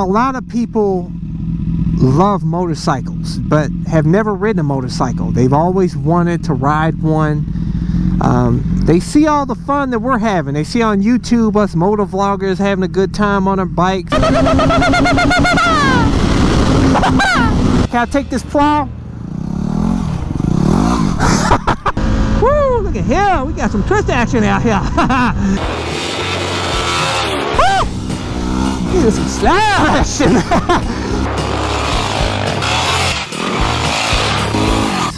A lot of people love motorcycles but have never ridden a motorcycle. They've always wanted to ride one. They see all the fun that we're having. They see on YouTube us moto vloggers having a good time on our bikes. Can I take this plow? Woo, look at here. We got some twist action out here. Woo! Some slash action.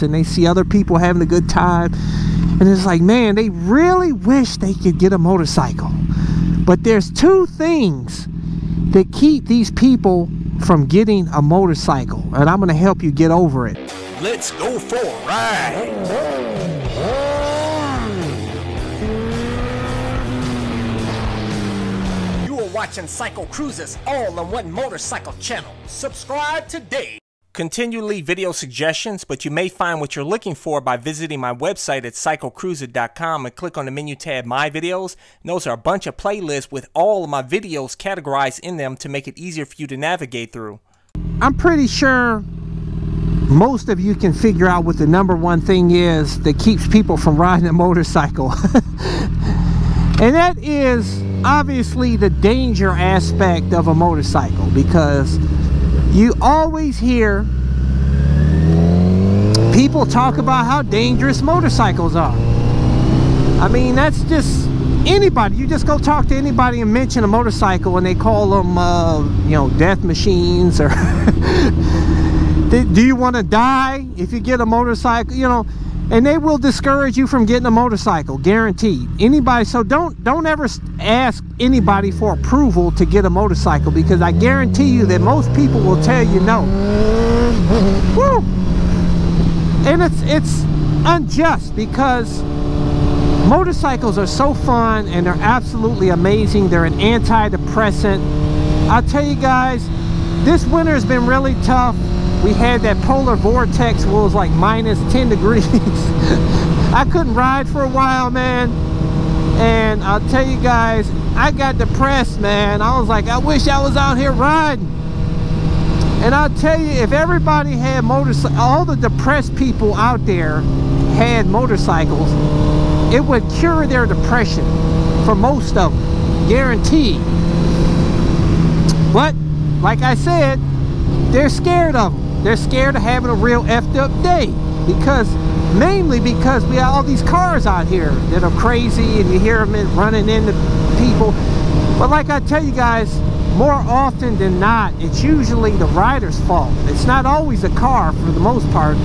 And they see other people having a good time, and it's like, man, they really wish they could get a motorcycle. But there's two things that keep these people from getting a motorcycle, and I'm going to help you get over it. Let's go for a ride. You are watching CycleCruza's all-in-one motorcycle channel. Subscribe today. Continue to leave video suggestions, but you may find what you're looking for by visiting my website at CycleCruza.com and click on the menu tab My Videos. And those are a bunch of playlists with all of my videos categorized in them to make it easier for you to navigate through. I'm pretty sure most of you can figure out what the #1 thing is that keeps people from riding a motorcycle. And that is obviously the danger aspect of a motorcycle, because you always hear people talk about how dangerous motorcycles are. I mean, that's just anybody. You just go talk to anybody and mention a motorcycle and they call them, you know, death machines, or do you want to die if you get a motorcycle, you know, and they will discourage you from getting a motorcycle, guaranteed. Anybody, so don't ever ask anybody for approval to get a motorcycle, because I guarantee you that most people will tell you no. Woo! And it's unjust, because motorcycles are so fun and they're absolutely amazing. They're an antidepressant. I'll tell you guys, this winter has been really tough. We had that polar vortex where it was like -10 degrees. I couldn't ride for a while, man. And I'll tell you guys, I got depressed, man. I was like, I wish I was out here riding. And I'll tell you, if everybody had motorcycles, all the depressed people out there had motorcycles, it would cure their depression for most of them, guaranteed. But like I said, they're scared of them. They're scared of having a real effed up day, mainly because we have all these cars out here that are crazy, and you hear them running into people. But like I tell you guys, more often than not, it's usually the rider's fault. It's not always the car for the most part.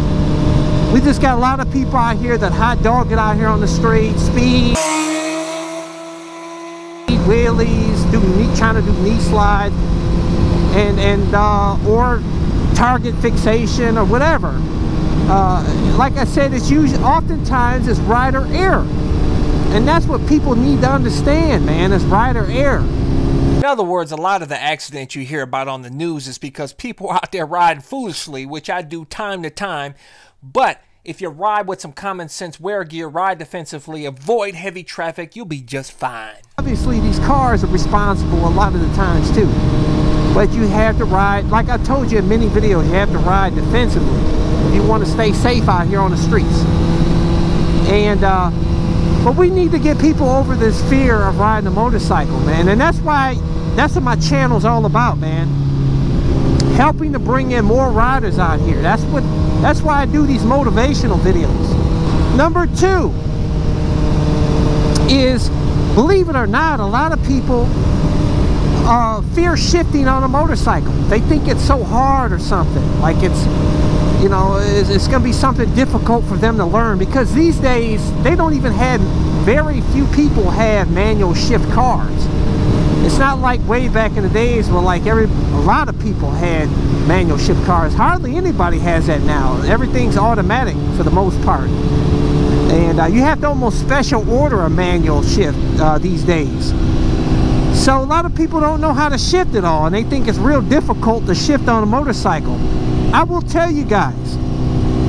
We just got a lot of people out here that hot dog it out here on the street, speed, wheelies, trying to do knee slides, or target fixation or whatever. Like I said, it's usually, oftentimes it's rider error, and that's what people need to understand, man. It's rider error. In other words, a lot of the accidents you hear about on the news is because people are out there riding foolishly, which I do time to time. But if you ride with some common sense wear gear, ride defensively, avoid heavy traffic, you'll be just fine. Obviously, these cars are responsible a lot of the times too. But you have to ride, like I told you in many videos, you have to ride defensively if you want to stay safe out here on the streets. And but we need to get people over this fear of riding a motorcycle, man. And that's what my channel's all about, man. Helping to bring in more riders out here. That's why I do these motivational videos. #2 is, believe it or not, a lot of people fear shifting on a motorcycle. They think it's so hard or something, like it's, you know, it's gonna be something difficult for them to learn, because these days they don't even have, very few people have manual shift cars. It's not like way back in the days where like a lot of people had manual shift cars. Hardly anybody has that now. Everything's automatic for the most part, and you have to almost special order a manual shift these days. So a lot of people don't know how to shift it all, and they think it's real difficult to shift on a motorcycle. I will tell you guys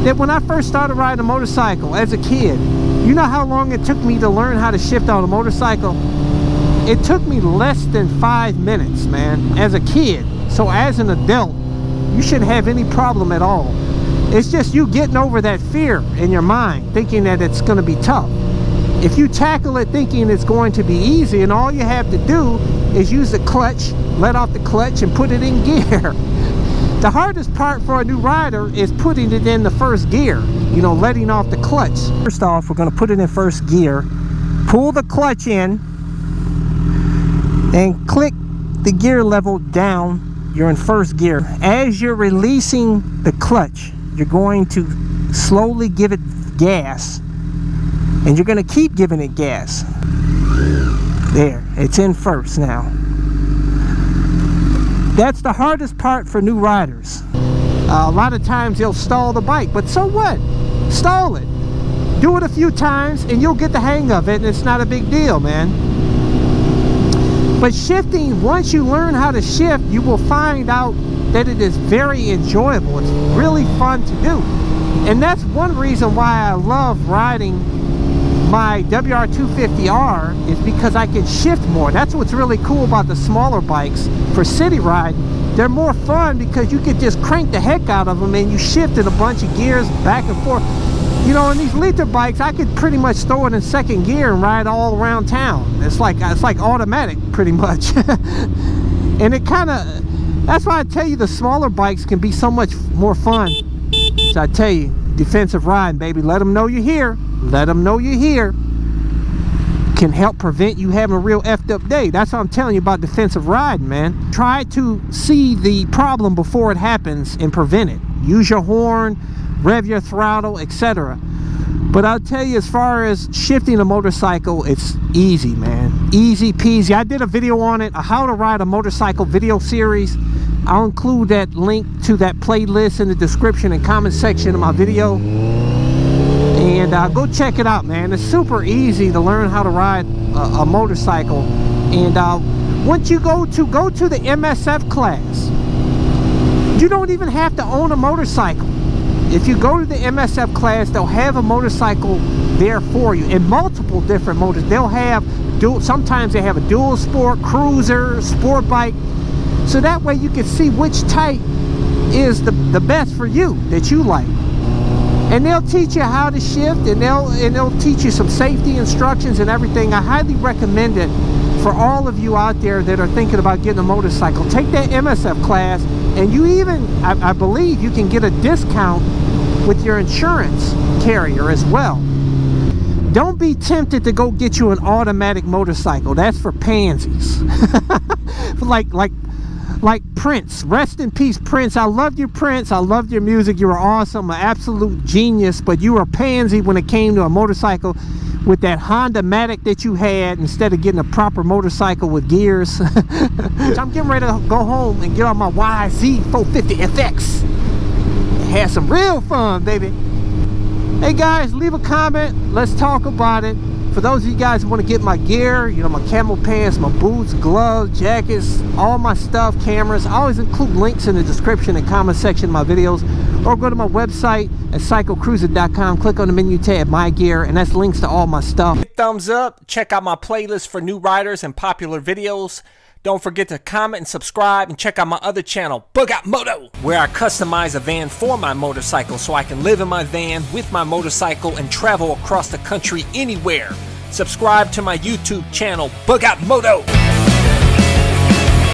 that when I first started riding a motorcycle as a kid, you know how long it took me to learn how to shift on a motorcycle? It took me less than 5 minutes, man, as a kid. So as an adult, you shouldn't have any problem at all. It's just you getting over that fear in your mind, thinking that it's going to be tough. If you tackle it thinking it's going to be easy, and all you have to do is use the clutch, let off the clutch, and put it in gear. The hardest part for a new rider is putting it in the first gear, you know, letting off the clutch. First off, we're going to put it in first gear, pull the clutch in, and click the gear level down. You're in first gear. As you're releasing the clutch, you're going to slowly give it gas, and you're going to keep giving it gas. There, it's in first now. That's the hardest part for new riders. A lot of times they'll stall the bike, but so what? Stall it. Do it a few times and you'll get the hang of it, and it's not a big deal, man. But shifting, once you learn how to shift, you will find out that it is very enjoyable. It's really fun to do. And that's one reason why I love riding my WR250R, is because I can shift more. That's what's really cool about the smaller bikes for city ride. They're more fun because you can just crank the heck out of them and you shift in a bunch of gears back and forth. You know, in these liter bikes, I could pretty much throw it in second gear and ride all around town. It's like automatic pretty much. And it kind of, that's why I tell you the smaller bikes can be so much more fun. So I tell you, defensive riding, baby, let them know you're here. Let them know you're here. Can help prevent you having a real effed up day. That's what I'm telling you about defensive riding, man. Try to see the problem before it happens and prevent it. Use your horn, rev your throttle, etc. But I'll tell you, as far as shifting a motorcycle, it's easy, man. Easy peasy. I did a video on it, a how to ride a motorcycle video series. I'll include that link to that playlist in the description and comment section of my video. And go check it out, man. It's super easy to learn how to ride a motorcycle. And once you go to the MSF class, you don't even have to own a motorcycle. If you go to the MSF class, they'll have a motorcycle there for you, and multiple different motors. They'll have sometimes they have a dual sport, cruiser, sport bike, so that way you can see which type is the best for you, that you like. And they'll teach you how to shift, and they'll teach you some safety instructions and everything. I highly recommend it for all of you out there that are thinking about getting a motorcycle. Take that MSF class, and you even, I believe, you can get a discount with your insurance carrier as well. Don't be tempted to go get you an automatic motorcycle. That's for pansies. like Prince. Rest in peace, Prince. I loved you, Prince. I loved your music. You were awesome, an absolute genius, but you were a pansy when it came to a motorcycle with that Honda Matic that you had, instead of getting a proper motorcycle with gears. So I'm getting ready to go home and get on my YZ450FX and have some real fun, baby. Hey guys, leave a comment. Let's talk about it. For those of you guys who want to get my gear, you know, my camo pants, my boots, gloves, jackets, all my stuff, cameras, I always include links in the description and comment section of my videos. Or go to my website at CycleCruza.com, click on the menu tab, My Gear, and that's links to all my stuff. Hit thumbs up, check out my playlist for new riders and popular videos. Don't forget to comment and subscribe, and check out my other channel, Bug Out Moto, where I customize a van for my motorcycle so I can live in my van with my motorcycle and travel across the country anywhere. Subscribe to my YouTube channel, Bug Out Moto.